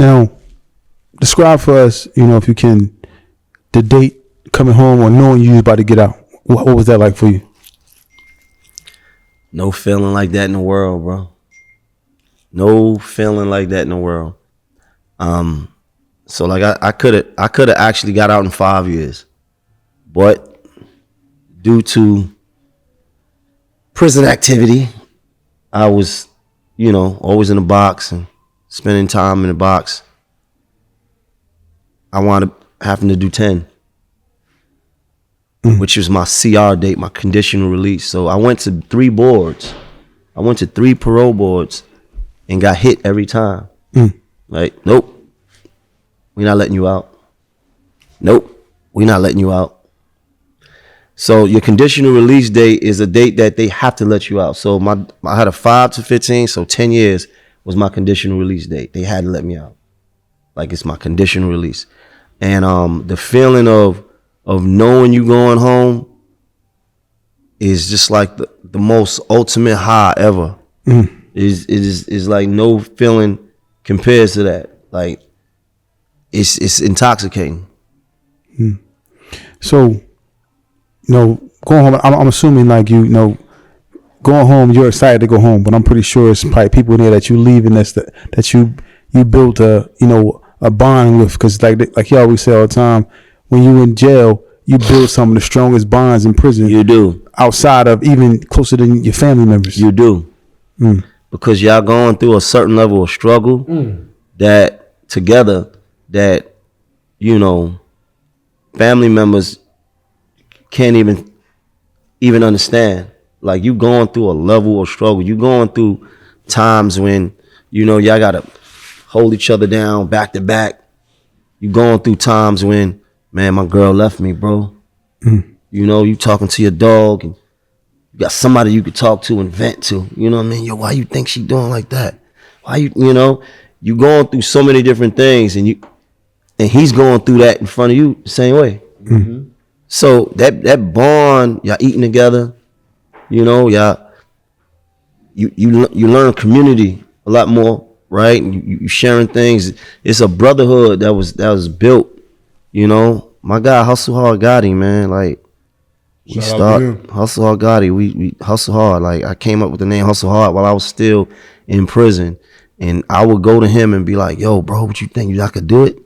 Now, describe for us, if you can, the date coming home or knowing you was about to get out. What was that like for you? No feeling like that in the world, bro. No feeling like that in the world. So like I could have actually got out in 5 years, but due to prison activity, I was, always in the box and spending time in the box. I wound up having to do 10, which was my CR date, my conditional release. So I went to 3 boards. I went to 3 parole boards and got hit every time. Like, nope, we're not letting you out. Nope, we're not letting you out. So your conditional release date is a date that they have to let you out. So I had a 5 to 15, so 10 years was my conditional release date. They had to let me out. Like, it's my conditional release. And the feeling of knowing you going home is just like the most ultimate high ever. Is like no feeling compares to that. Like, it's intoxicating. So, going home, I'm assuming like going home, you're excited to go home, but I'm pretty sure it's probably people there that you leaving that you built a bond with, because like you always say all the time, when you in jail, you build some of the strongest bonds in prison. You do. Outside of even closer than your family members. You do. Because y'all going through a certain level of struggle that together that, family members can't even understand. Like, you going through a level of struggle. You going through times when, y'all gotta hold each other down back to back. You going through times when, man, my girl left me, bro. You talking to your dog and you got somebody you could talk to and vent to. You know what I mean? Yo, why you think she doing like that? Why you going through so many different things, and he's going through that in front of you the same way. So that bond, y'all eating together, y'all you learn community a lot more, right? You sharing things. It's a brotherhood that was built. My guy Hustle Hard Gotti, man. Like, we start Hustle Hard Gotti. We hustle hard. Like, I came up with the name Hustle Hard while I was still in prison, and I would go to him and be like, "Yo, bro, what you think? I could do it?"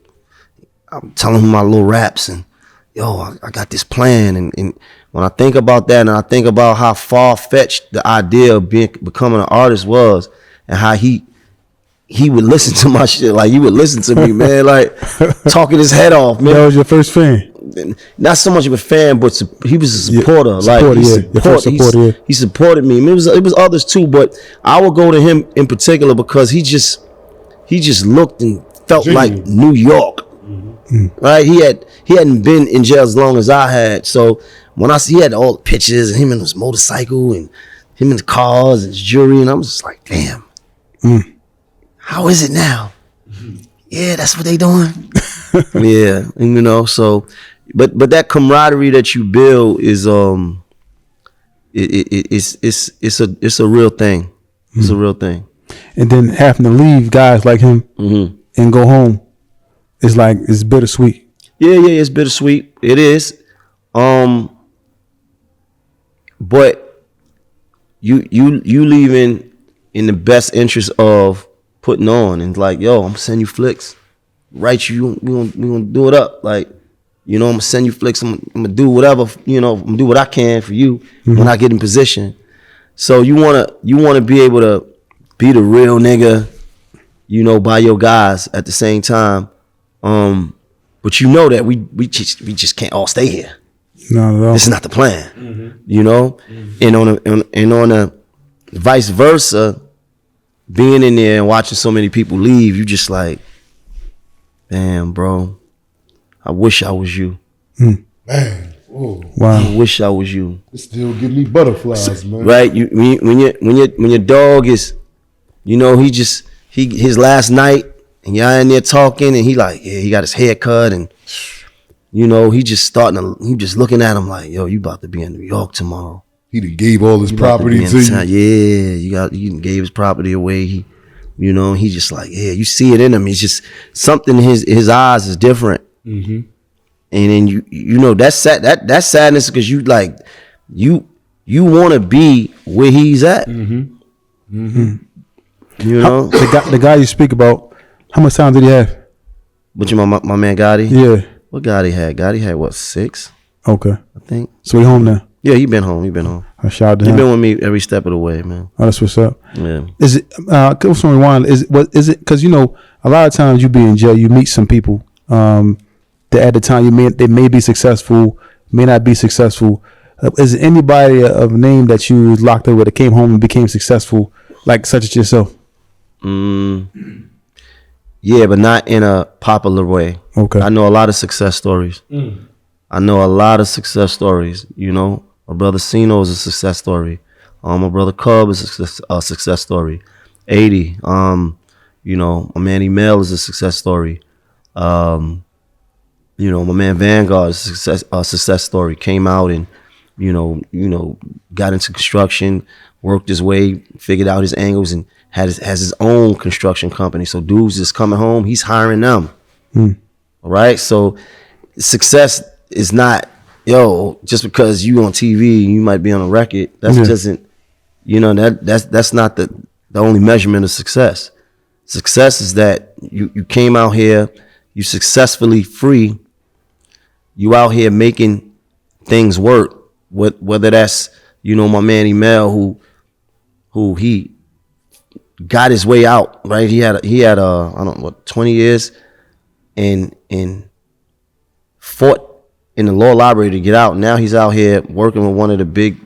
I'm telling him my little raps and, yo, I got this plan. And when I think about that, and I think about how far-fetched the idea of becoming an artist was, and how he would listen to my shit, like, he would listen to me, man, like, talking his head off, man. That was your first fan? Not so much of a fan, but he was a supporter. He supported me. I mean, it was others too, but I would go to him in particular because he just looked and felt like New York. Right? He hadn't been in jail as long as I had. So when he had all the pictures and him in his motorcycle and him in the cars and his jewelry, and I'm just like, damn. How is it now? Yeah, that's what they doing. Yeah, and so but that camaraderie that you build is it's a real thing. It's a real thing. And then having to leave guys like him and go home, it's bittersweet. Yeah, it's bittersweet. It is. But you leaving in the best interest of putting on, and like, yo, I'm gonna send you flicks. Write you, we gonna do it up. Like, I'm gonna send you flicks. I'm gonna do whatever, I'm gonna do what I can for you when I get in position. So you wanna be able to be the real nigga, by your guys at the same time. But that we just can't all stay here. Not at all. This is not the plan. And on a vice versa, being in there and watching so many people leave, you just like, damn, bro, I wish I was you. Man, whoa. Wow. I wish I was you. It still give me butterflies, man. Right? When your dog is, his last night, and y'all in there talking, and he like, yeah, he got his hair cut, and he just looking at him like, yo, you about to be in New York tomorrow. He done gave all his property to you. Yeah, you gave his property away. He You know, he just like, yeah, you see it in him. It's just something in his eyes is different. Mm-hmm. And then you know that's that sadness because you like you want to be where he's at. Mm-hmm. Mm-hmm. You know, the guy you speak about, how much time did he have? But you my man Gotti? Yeah. What Gotti had? Gotti had what, 6? Okay. I think. So he home now? Yeah, he been home. I shout out to him. He been with me every step of the way, man. Oh, that's what's up. Yeah. Is it rewind? Is it because you know a lot of times you be in jail, you meet some people that at the time they may be successful, may not be successful. Is there anybody of name that you was locked up with that came home and became successful, like such as yourself? Yeah, but not in a popular way. Okay. I know a lot of success stories. I know a lot of success stories. You know, my brother Sino is a success story. My brother Cub is a success story. 80. You know, my man Email is a success story. You know, my man Vanguard is a success story. Came out and, you know, got into construction, worked his way, figured out his angles, and has his own construction company. So dudes just coming home, he's hiring them. All right. So success is not, just because you on TV, you might be on a record. That doesn't, you know, that's not the only measurement of success. Success is that you came out here, you successfully free, you out here making things work. Whether that's, you know, my man Email who he got his way out, right? He had I don't know what, 20 years and fought in the law library to get out. Now he's out here working with one of the big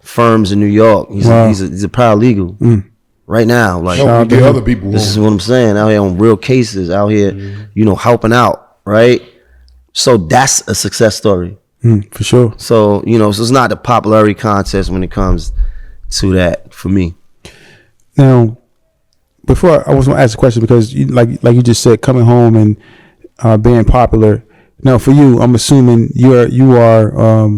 firms in New York. He's a paralegal right now. Like, get other people. This is what I'm saying. Out here on real cases, out here, you know, helping out, right? So that's a success story. For sure. So, you know, so it's not the popularity contest when it comes to that for me. Now, before I was going to ask a question because like you just said, coming home and being popular. Now, for you, I'm assuming you are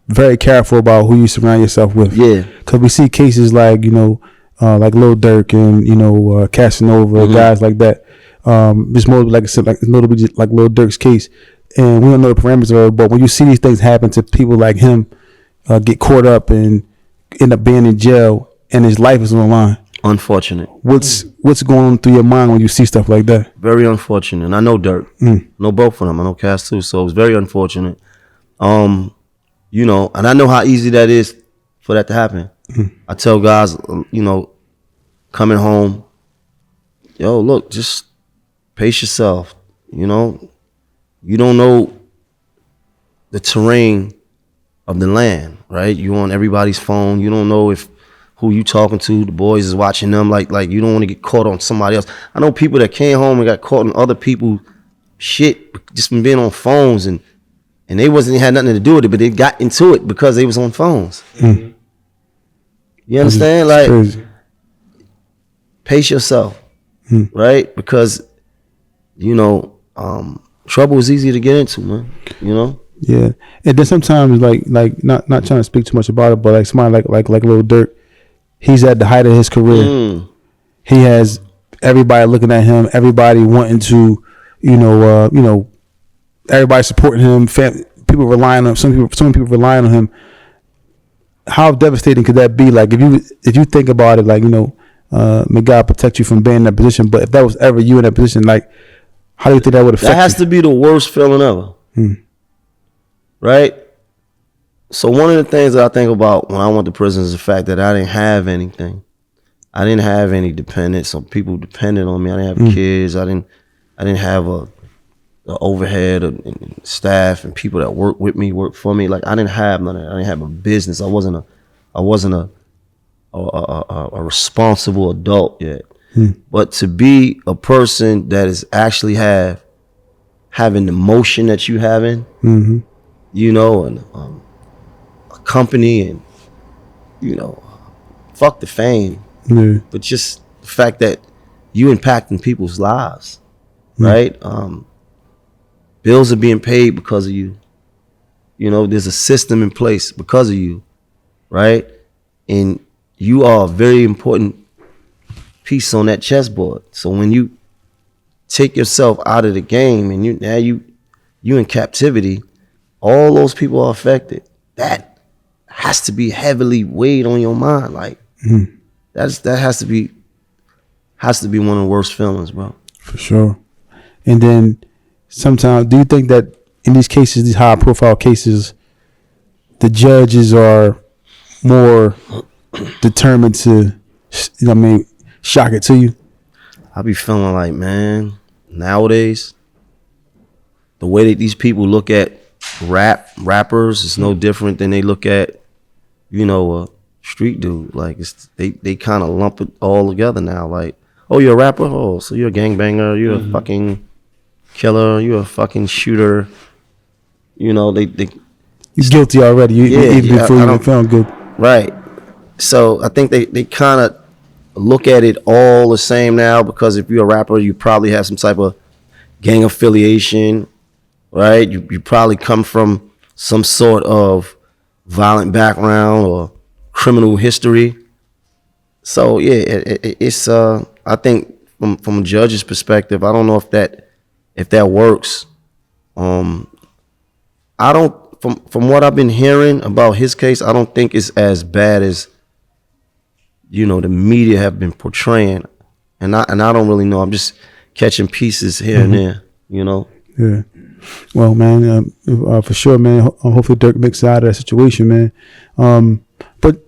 very careful about who you surround yourself with. Yeah. Because we see cases like, you know, like Lil Durk and, you know, Casanova, guys like that. Just more like I said, like a little bit like Lil Durk's case. And we don't know the parameters of it, but when you see these things happen to people like him, get caught up and end up being in jail and his life is on the line. Unfortunate. What's going on through your mind when you see stuff like that? Very unfortunate. And I know Durk. I know both of them. I know Cass too. So it was very unfortunate. You know, and I know how easy that is for that to happen. I tell guys, you know, coming home, look, just pace yourself. You know, you don't know the terrain of the land, right? You on everybody's phone. You don't know if who you talking to, the boys is watching them. Like you don't want to get caught on somebody else. I know people that came home and got caught on other people's shit just from being on phones and they had nothing to do with it, but they got into it because they was on phones. You understand? Like, crazy. Pace yourself, right? Because, you know, trouble is easy to get into, man. You know? Yeah. And then sometimes like not trying to speak too much about it, but like somebody like Lil Durk, he's at the height of his career. He has everybody looking at him, everybody wanting to, you know, everybody supporting him, people relying on him, some people relying on him. How devastating could that be? Like if you think about it, like, you know, may God protect you from being in that position, but if that was ever you in that position, like, how do you think that would affect you? That has to be the worst feeling ever. Right? So one of the things that I think about when I went to prison is the fact that I didn't have anything. I didn't have any dependents. Some people depended on me. I didn't have kids. I didn't have a overhead and staff and people that work with me, work for me. Like, I didn't have none of that. I didn't have a business. I wasn't a responsible adult yet. But to be a person that is actually having the motion that you having, you know, and a company, and, you know, fuck the fame, but just the fact that you impacting people's lives, right? Bills are being paid because of you. You know, there's a system in place because of you, right? And you are a very important piece on that chessboard. So when you take yourself out of the game and you in captivity, all those people are affected. That has to be heavily weighed on your mind. Like that has to be one of the worst feelings, bro. For sure. And then sometimes, do you think that in these cases, these high profile cases, the judges are more determined to, shock it to you? I be feeling like, man, nowadays, the way that these people look at rappers is no different than they look at, a street dude. Like they kind of lump it all together now. Like, oh, you're a rapper? Oh, so you're a gangbanger? You're a fucking killer? You're a fucking shooter? They You're guilty already. Even before you even found good. Right. So I think they kind of look at it all the same now, because if you're a rapper, you probably have some type of gang affiliation, right? You probably come from some sort of violent background or criminal history. So yeah, it's I think from a judge's perspective, I don't know if that works. I don't from what I've been hearing about his case, I don't think it's as bad as the media have been portraying, and I don't really know. I'm just catching pieces here and there, Yeah. Well, man, for sure, man. Hopefully Durk makes it out of that situation, man. But